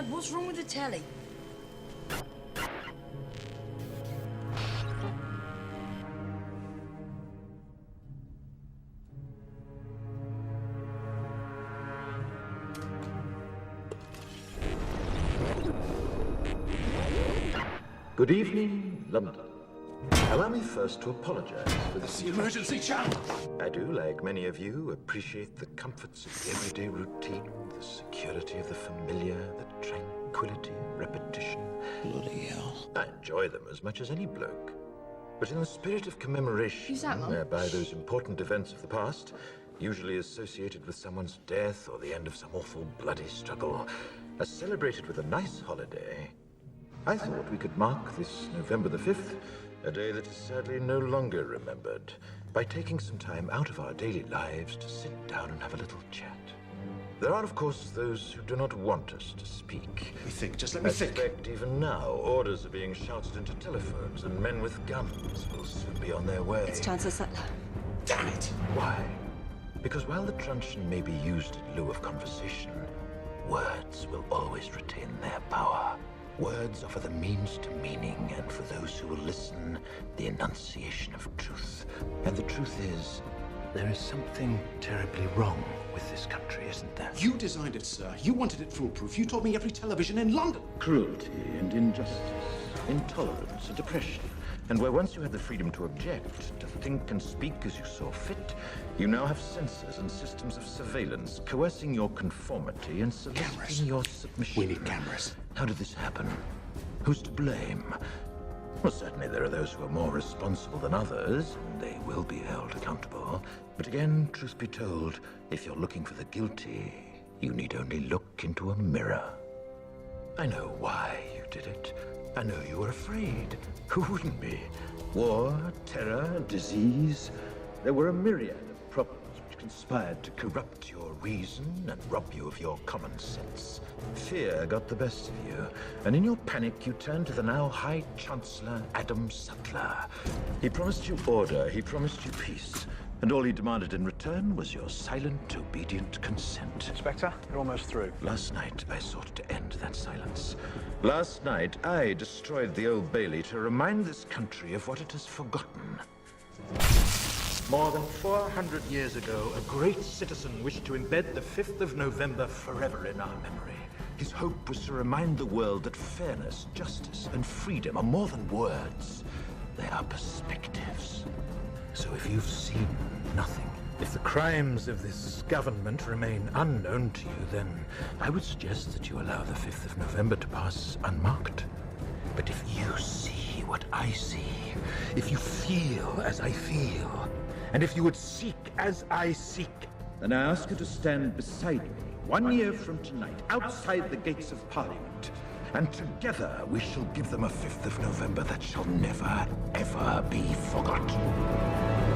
Dad, what's wrong with the telly? Good evening, London. Allow me first to apologize for this. The emergency channel! I do, like many of you, appreciate the comforts of everyday routine, the security of the familiar, the tranquility of repetition. Bloody hell. I enjoy them as much as any bloke. But in the spirit of commemoration, Who's that, Mum? whereby those important events of the past, usually associated with someone's death or the end of some awful bloody struggle, are celebrated with a nice holiday, I thought we could mark this November the 5th, a day that is sadly no longer remembered, by taking some time out of our daily lives to sit down and have a little chat. There are, of course, those who do not want us to speak. Let me think, just let me I think. suspect even now, orders are being shouted into telephones, and men with guns will soon be on their way. It's Chancellor Sutler. Damn it! Why? Because while the truncheon may be used in lieu of conversation, words will always retain their power. Words offer the means to meaning, and for those who will listen, the enunciation of truth. And the truth is, there is something terribly wrong with this country, isn't there? You designed it, sir. You wanted it foolproof. You told me every television in London. Cruelty and injustice, intolerance and oppression. And where once you had the freedom to object, to think and speak as you saw fit, you now have censors and systems of surveillance coercing your conformity and Cameras. soliciting your submission. We need cameras. How did this happen? Who's to blame? Well, certainly there are those who are more responsible than others, and they will be held accountable. But again, truth be told, if you're looking for the guilty, you need only look into a mirror. I know why you did it. I know you were afraid. Who wouldn't be? War, terror, disease. There were a myriad of problems which conspired to corrupt your reason and rob you of your common sense. Fear got the best of you, and in your panic you turned to the now High Chancellor Adam Sutler. He promised you order, he promised you peace, and all he demanded in return was your silent, obedient consent. Inspector, you're almost through. Last night, I sought to end that silence. Last night, I destroyed the Old Bailey to remind this country of what it has forgotten. More than 400 years ago, a great citizen wished to embed the 5th of November forever in our memory. His hope was to remind the world that fairness, justice, and freedom are more than words. They are perspectives. So if you've seen nothing, if the crimes of this government remain unknown to you, then I would suggest that you allow the 5th of November to pass unmarked. But if you see what I see, if you feel as I feel, and if you would seek as I seek, then I ask you to stand beside me 1 year from tonight, outside the gates of Parliament. And together we shall give them a 5th of November that shall never, ever be forgotten.